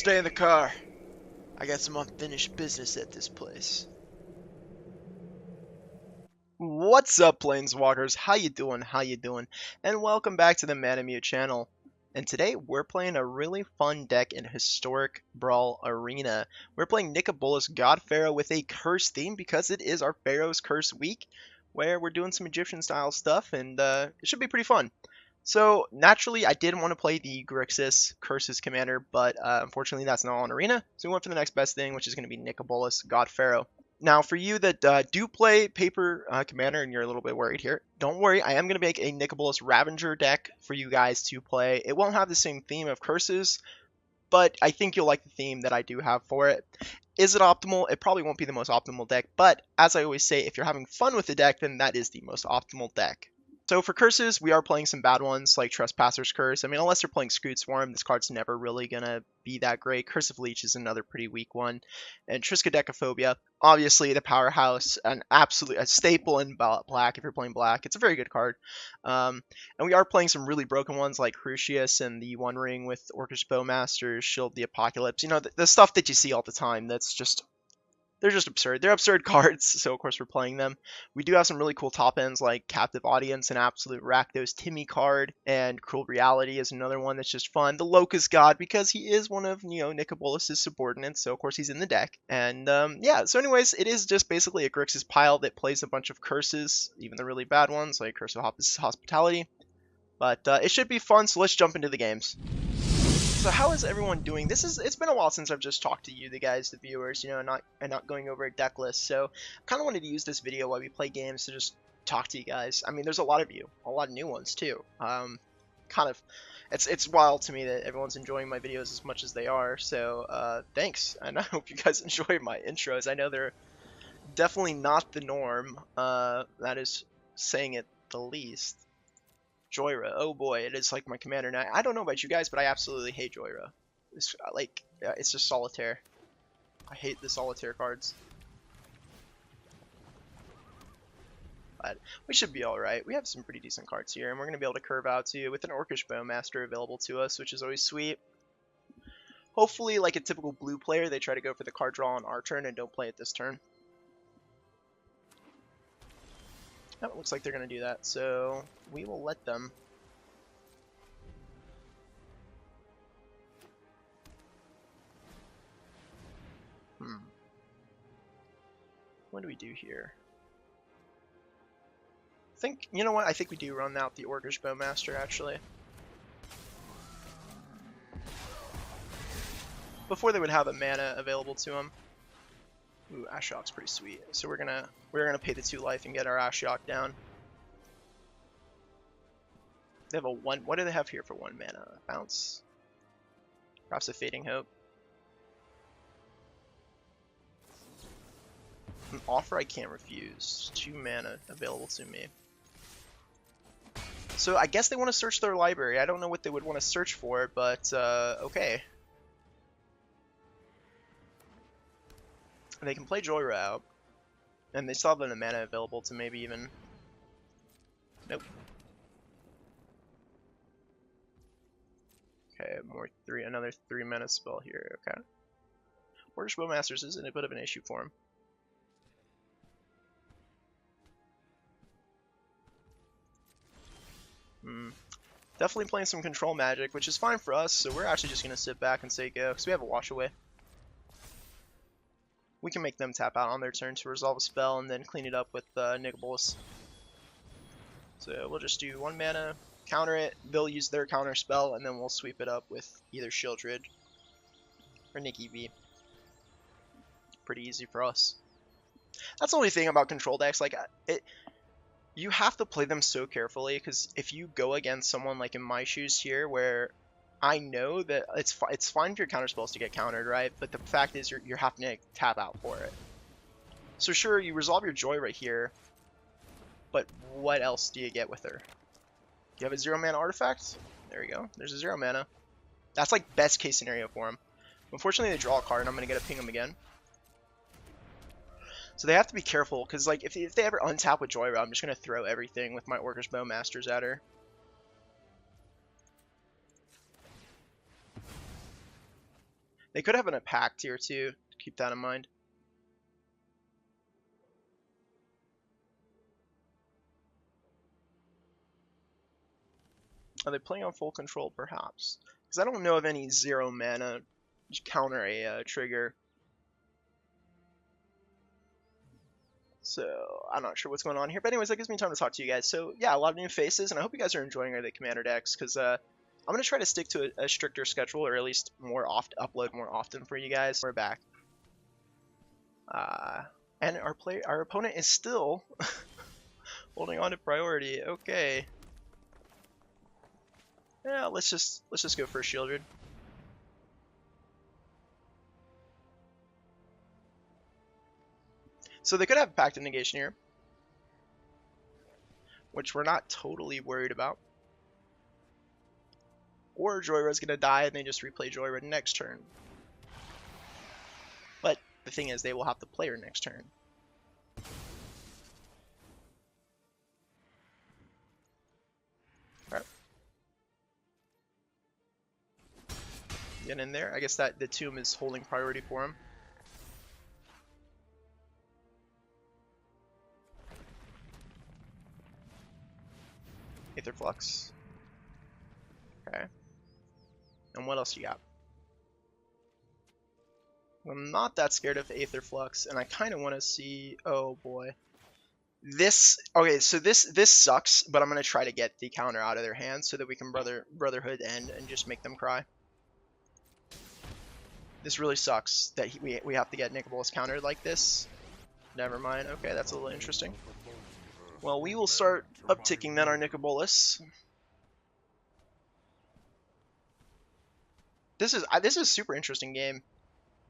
Stay in the car. I got some unfinished business at this place. What's up, planeswalkers? How you doing? How you doing? And welcome back to the Moot channel. And today we're playing a really fun deck in historic Brawl Arena. We're playing Nicol Bolas God-Pharaoh with a curse theme because it is our Pharaoh's Curse week, where we're doing some Egyptian style stuff, and it should be pretty fun. So naturally, I did want to play the Grixis Curses commander, but unfortunately that's not on Arena. So we went for the next best thing, which is going to be Nicol Bolas God-Pharaoh. Now, for you that do play paper commander and you're a little bit worried here, don't worry. I am going to make a Nicol Bolas Ravager deck for you guys to play. It won't have the same theme of curses, but I think you'll like the theme that I do have for it. Is it optimal? It probably won't be the most optimal deck, but as I always say, if you're having fun with the deck, then that is the most optimal deck. So for curses, we are playing some bad ones like Trespasser's Curse. I mean, unless you're playing Scroot Swarm, this card's never really going to be that great. Curse of Leech is another pretty weak one. And Triskaidekaphobia, obviously the powerhouse, a staple in black if you're playing black. It's a very good card. And we are playing some really broken ones like Crucius and the One Ring with Orcish Bowmaster, Shield the Apocalypse. You know, the stuff that you see all the time that's just... they're just absurd. They're absurd cards, so of course we're playing them. We do have some really cool top ends like Captive Audience and Absolute Rakdos Timmy card, and Cruel Reality is another one that's just fun. The Locust God, because he is one of, Nicol Bolas' subordinates, so of course he's in the deck. And yeah, so anyways, it is just basically a Grixis pile that plays a bunch of curses, even the really bad ones like Curse of Hospitality. But it should be fun, so let's jump into the games. So how is everyone doing? It's been a while since I've just talked to you, the guys, the viewers, not going over a deck list. So I kind of wanted to use this video while we play games to just talk to you guys. I mean, there's a lot of you, a lot of new ones too. It's wild to me that everyone's enjoying my videos as much as they are. So thanks, and I hope you guys enjoy my intros. I know they're definitely not the norm. That is saying it the least. Joyra, oh boy, it is like my commander now. I don't know about you guys, but I absolutely hate Joyra. It's just solitaire. I hate the solitaire cards. But we should be alright. We have some pretty decent cards here, and we're going to be able to curve out to with an Orcish Bowmaster available to us, which is always sweet. Hopefully, like a typical blue player, they try to go for the card draw on our turn and don't play it this turn. Oh, it looks like they're going to do that, so we will let them. What do we do here? You know what? I think we do run out the Orcish Bowmaster, actually. Before they would have a mana available to them. Ooh, Ashiok's pretty sweet. So we're gonna pay the 2 life and get our Ashiok down. They have a 1. What do they have here for 1 mana? Bounce. Perhaps a Fading Hope. An offer I can't refuse. 2 mana available to me. So I guess they want to search their library. I don't know what they would want to search for, but okay. They can play Joyra out, and they still have a mana available to maybe even... Nope. Okay, another 3 mana spell here, okay. Orcish Bowmasters isn't a bit of an issue for him. Definitely playing some control magic, which is fine for us, so we're actually just going to sit back and say go, because we have a wash away. We can make them tap out on their turn to resolve a spell and then clean it up with Nicol Bolas. So we'll just do 1 mana, counter it, they'll use their counter spell, and then we'll sweep it up with either Shieldred or Nikki V. Pretty easy for us. That's the only thing about control decks, like, you have to play them so carefully, because if you go against someone like in my shoes here, where I know that it's fine for your counter spells to get countered, right? But the fact is you're having to tap out for it. So sure, you resolve your Joy right here, but what else do you get with her? You have a 0 mana artifact? There you go. There's a 0 mana. That's like best case scenario for him. Unfortunately, they draw a card, and I'm going to get to ping him again. So they have to be careful, because like if they ever untap with Joyra, I'm just going to throw everything with my Orcish Bowmasters at her. They could have a pact here too. Keep that in mind. Are they playing on full control, perhaps? Because I don't know of any 0 mana counter a trigger. So I'm not sure what's going on here. But anyways, that gives me time to talk to you guys. So yeah, a lot of new faces, and I hope you guys are enjoying the commander decks, because I'm going to try to stick to a stricter schedule, or at least upload more often for you guys. We're back. And our opponent is still holding on to priority. Okay. Yeah, let's just go for a Shieldred. So they could have Pact of Negation here, which we're not totally worried about. Or Joyra's gonna die and they just replay Joyra next turn. But the thing is, they will have to play her next turn. Alright. Get in there. I guess that the tomb is holding priority for him. Aether Flux. Okay. And what else you got? I'm not that scared of Aether Flux, and I kind of want to see. Oh boy. Okay, so this sucks, but I'm gonna try to get the counter out of their hands so that we can Brotherhood end and just make them cry. This really sucks that we have to get Nicol Bolas countered like this. Never mind. Okay, that's a little interesting. Well, we will start upticking then our Nicol Bolas. This is a super interesting game.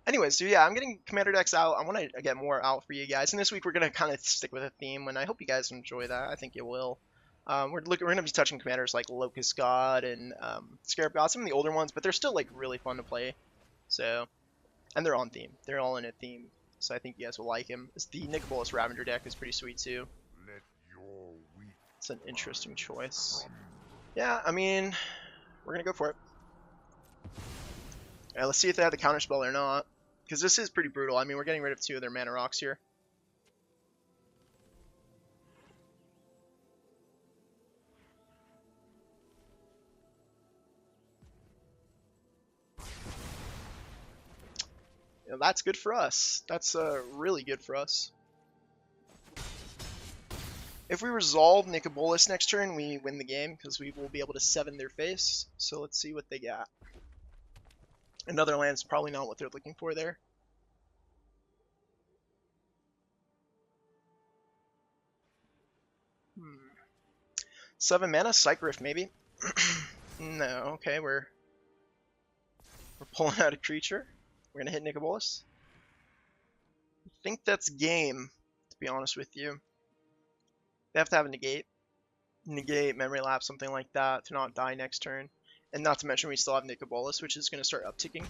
Anyways, so yeah, I'm getting commander decks out. I want to get more out for you guys. And this week we're gonna kind of stick with a theme, and I hope you guys enjoy that. I think you will. We're gonna be touching commanders like Locust God and Scarab God, some of the older ones, but they're still like really fun to play. So, and they're on theme. They're all in a theme. So I think you guys will like him. The Nicol Bolas Ravager deck is pretty sweet too. It's an interesting choice. Yeah, I mean, we're gonna go for it. Alright, let's see if they have the counterspell or not. Because this is pretty brutal. I mean, we're getting rid of 2 of their mana rocks here. You know, that's good for us. That's really good for us. If we resolve Nicol Bolas next turn, we win the game because we will be able to 7 their face. So let's see what they got. Another land's probably not what they're looking for there. Hmm. 7 mana, Psych Rift maybe. No, okay, we're pulling out a creature. We're gonna hit Nicol Bolas. I think that's game, to be honest with you. They have to have a negate, memory lapse, something like that, to not die next turn. And not to mention we still have Nicol Bolas, which is going to start upticking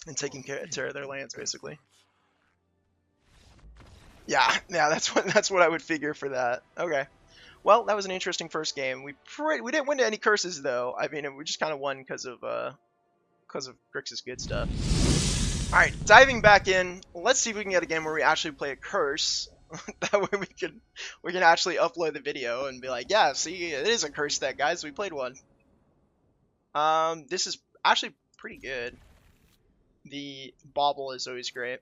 and taking care of their lands, basically. Yeah, that's what I would figure for that. Okay. Well, that was an interesting first game. We didn't win any curses though. I mean, we just kind of won because of Grixis good stuff. All right, diving back in. Let's see if we can get a game where we actually play a curse. That way we can actually upload the video and be like, yeah, see, it is a curse deck, guys. We played one. This is actually pretty good. The bauble is always great.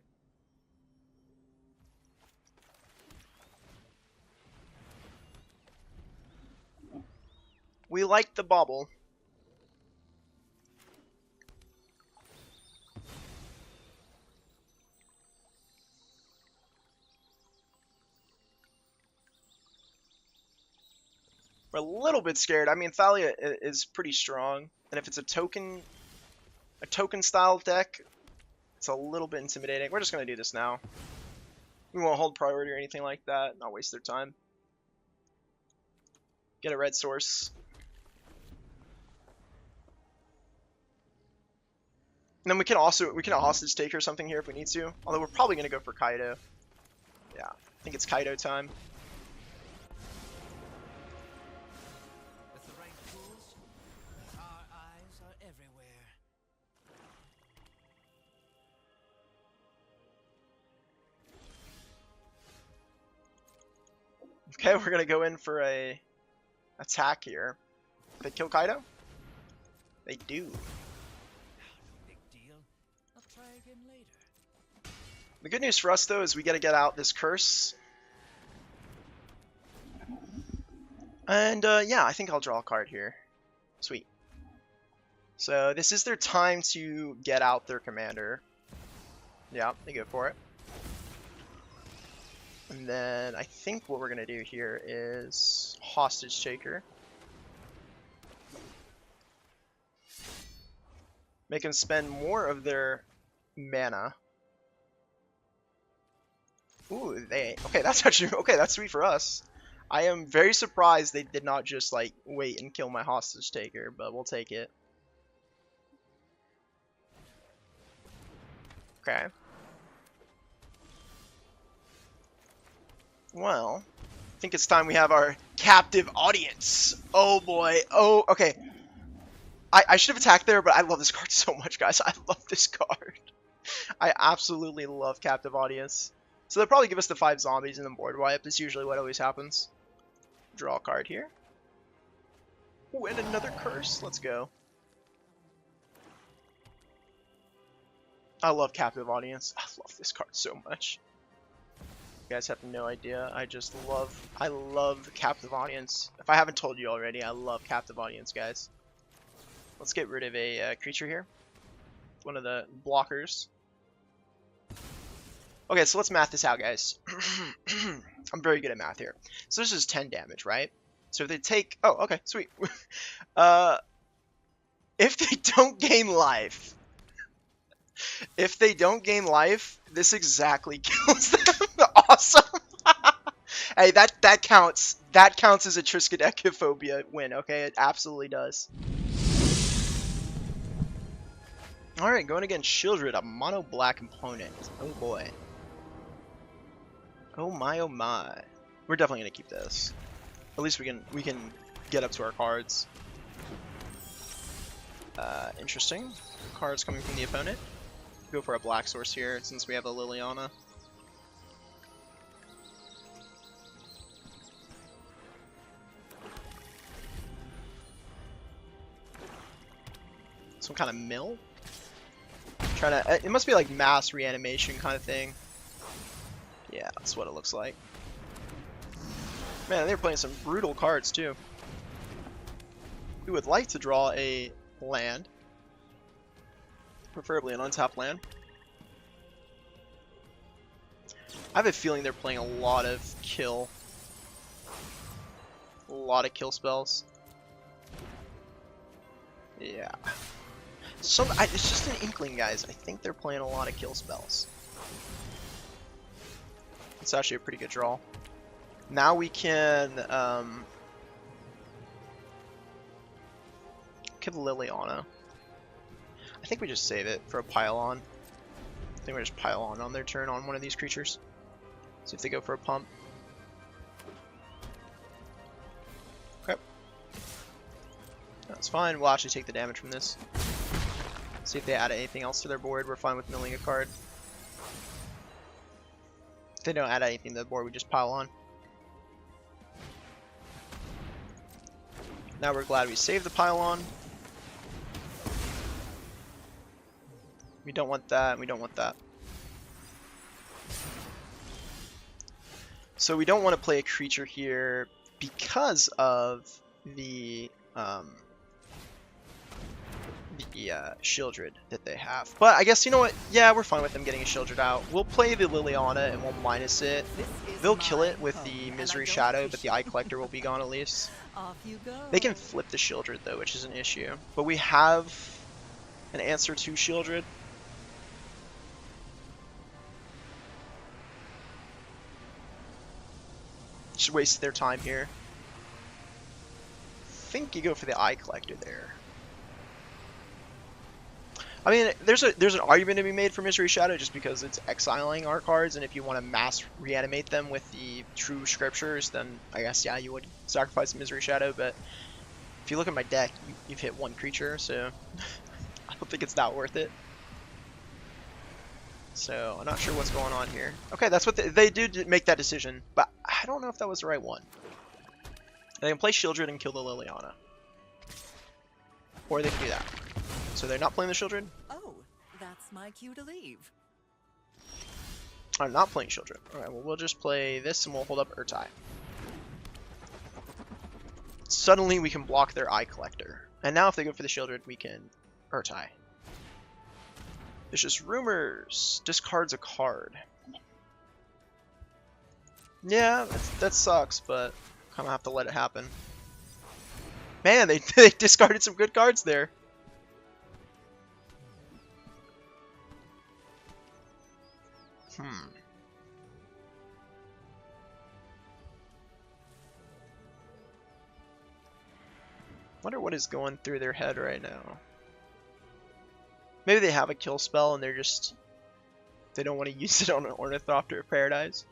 We like the bauble. We're a little bit scared. I mean, Thalia is pretty strong, and if it's a token style deck, it's a little bit intimidating. We're just gonna do this now. We won't hold priority or anything like that. Not waste their time. Get a red source. And then we can hostage take or something here if we need to. Although we're probably gonna go for Kaido. Yeah, I think it's Kaido time. Okay, we're gonna go in for a attack here. They kill Kaido? They do. Big deal. I'll try again later. The good news for us though is we gotta get out this curse. And yeah, I think I'll draw a card here. Sweet. So this is their time to get out their commander. Yeah, they go for it. And then I think what we're gonna do here is hostage taker. Make them spend more of their mana. Ooh, okay, that's actually okay, that's sweet for us. I am very surprised they did not just like wait and kill my hostage taker, but we'll take it. Okay. Well, I think it's time we have our captive audience. Oh boy. Oh, okay. I should have attacked there, but I love this card so much, guys. I love this card. I absolutely love captive audience. So they'll probably give us the 5 zombies and then board wipe. That's usually what always happens. Draw a card here. Ooh, and another curse. Let's go. I love captive audience. I love this card so much. You guys have no idea. I love captive audience. If I haven't told you already, I love captive audience, guys. Let's get rid of a creature here. One of the blockers. Okay, so let's math this out, guys. I'm very good at math here. So this is 10 damage, right? So if they take... Oh, okay, sweet. If they don't gain life... If they don't gain life, this exactly kills them. Awesome. Hey, that counts. That counts as a Triskaidekaphobia win, okay? It absolutely does. Alright, going against Shieldred, a mono black opponent. Oh boy. Oh my, oh my. We're definitely gonna keep this. At least we can get up to our cards. Interesting. Cards coming from the opponent. Go for a black source here since we have a Liliana. Some kind of mill. Trying to. It must be like mass reanimation kind of thing. Yeah, that's what it looks like. Man, they're playing some brutal cards too. We would like to draw a land. Preferably an untapped land. I have a feeling they're playing a lot of kill. A lot of kill spells. Yeah. It's just an inkling, guys. I think they're playing a lot of kill spells. It's actually a pretty good draw. Now we can give Liliana. I think we just save it for a pile-on. I think we just pile on their turn on one of these creatures. See if they go for a pump. Okay. That's fine. We'll actually take the damage from this. See if they add anything else to their board. We're fine with milling a card. If they don't add anything to the board, we just pile on. Now we're glad we saved the pile-on. We don't want that, and we don't want that. So we don't want to play a creature here because of the Shieldred that they have. But I guess, you know what? Yeah, we're fine with them getting a Shieldred out. We'll play the Liliana and we'll minus it. They'll kill it with the Misery Shadow, but the Eye Collector will be gone at least. Off you go. They can flip the Shieldred though, which is an issue. But we have an answer to Shieldred. Just waste their time here. I think you go for the Eye Collector there. I mean, there's an argument to be made for Misery Shadow just because it's exiling our cards, and if you want to mass reanimate them with the true scriptures, then I guess, yeah, you would sacrifice Misery Shadow, but if you look at my deck, you've hit one creature, so I don't think it's that worth it. So, I'm not sure what's going on here. Okay, that's what they do make that decision, but I don't know if that was the right one. They can play Shieldred and kill the Liliana. Or they can do that. So they're not playing the Shieldred? Oh, that's my cue to leave. I'm not playing Shieldred. Alright, well we'll just play this and we'll hold up Urtai. Suddenly we can block their Eye Collector. And now if they go for the Shieldred, we can Urtai. There's just rumors. Discards a card. Yeah, that sucks, but kind of have to let it happen. Man, they discarded some good cards there. Wonder what is going through their head right now. Maybe they have a kill spell and they don't want to use it on an Ornithopter of Paradise.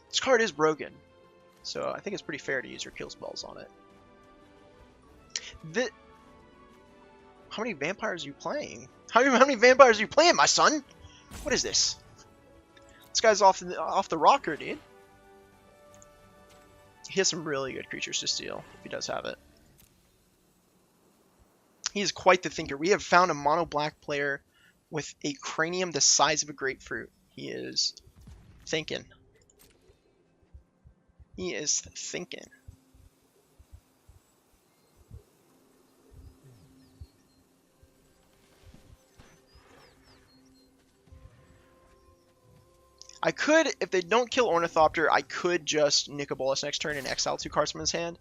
This card is broken, so I think it's pretty fair to use your kill spells on it. How many vampires are you playing? How many vampires are you playing, my son? What is this? This guy's off the rocker, dude. He has some really good creatures to steal, if he does have it. He is quite the thinker. We have found a mono black player with a cranium the size of a grapefruit. He is thinking. He is thinking. I could, if they don't kill Ornithopter, I could just Nicol Bolas next turn and exile 2 cards from his hand,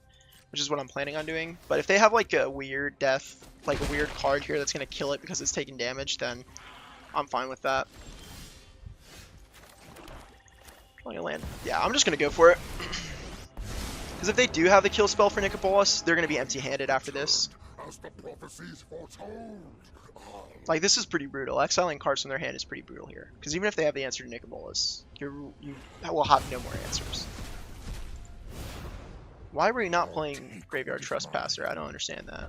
which is what I'm planning on doing. But if they have like a weird death, like a weird card here that's going to kill it because it's taking damage, then I'm fine with that. Drawing a land. Yeah, I'm just going to go for it. Because if they do have the kill spell for Nicol Bolas, they're going to be empty-handed after this. Like, this is pretty brutal. Exiling cards from their hand is pretty brutal here. Because even if they have the answer to Nicol Bolas, you will have no more answers. Why were you not playing Graveyard Trespasser? I don't understand that.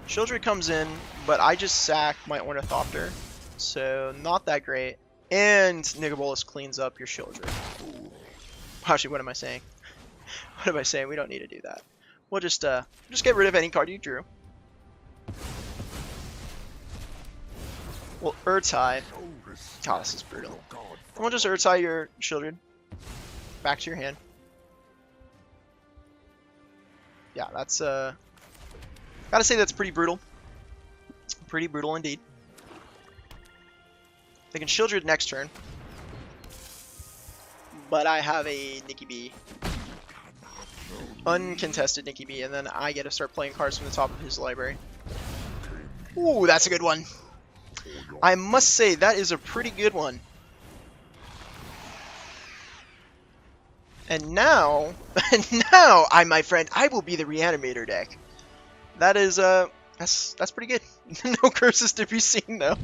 Shieldred comes in, but I just sack my Ornithopter, so not that great. And Nicol Bolas cleans up your Shieldred. Actually, what am I saying? What am I saying? We don't need to do that. We'll just get rid of any card you drew. We'll Urtai. God, this is brutal. And we'll just Urtai your Shieldred back to your hand. Yeah, that's gotta say that's pretty brutal. Pretty brutal indeed. They can Shieldred next turn, but I have a Nikki B. Uncontested Nikki B, and then I get to start playing cards from the top of his library. Ooh, that's a good one. I must say, that is a pretty good one. And now, my friend, I will be the Reanimator deck. That is, that's pretty good. No curses to be seen, though.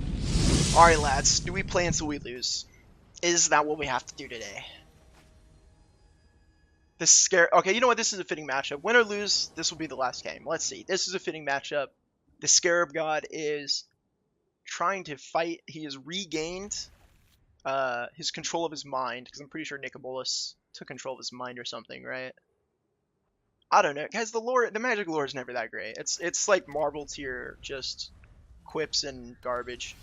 Alright, lads, do we play until we lose? Is that what we have to do today? Okay, you know what? This is a fitting matchup. Win or lose, this will be the last game. Let's see. This is a fitting matchup. The Scarab God is trying to fight. He has regained his control of his mind, because I'm pretty sure Nicol Bolas took control of his mind or something, right? I don't know. Guys, the magic lore is never that great. It's like Marvel tier, just quips and garbage.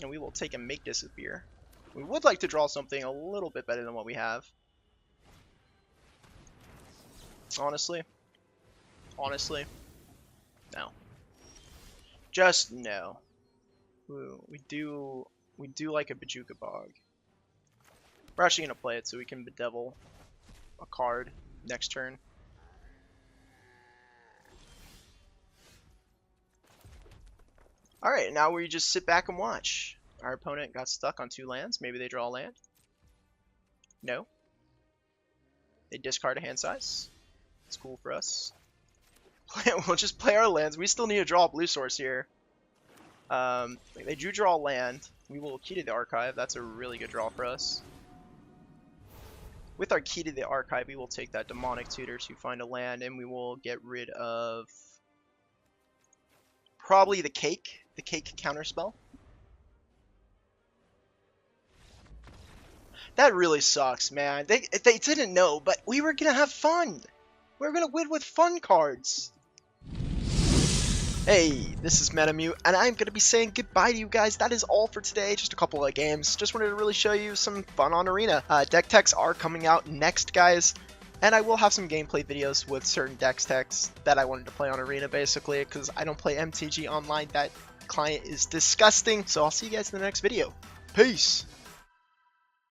And we will take and make disappear. We would like to draw something a little bit better than what we have. Honestly, no. Just no. Ooh, we do like a Bajuka Bog. We're actually gonna play it so we can bedevil a card next turn. Alright, now we just sit back and watch. Our opponent got stuck on 2 lands. Maybe they draw a land. No. They discard a hand size. It's cool for us. We'll just play our lands. We still need to draw a blue source here. They do draw a land. We will key to the archive. That's a really good draw for us. With our key to the archive, we will take that Demonic Tutor to find a land, and we will get rid of probably the cake counterspell. That really sucks, man. They didn't know, but we were gonna have fun. We were gonna win with fun cards. Hey, this is Moot, and I'm going to be saying goodbye to you guys. That is all for today, just a couple of games. Just wanted to really show you some fun on Arena. Deck techs are coming out next, guys, and I will have some gameplay videos with certain deck techs that I wanted to play on Arena, basically, because I don't play MTG online. That client is disgusting, so I'll see you guys in the next video. Peace!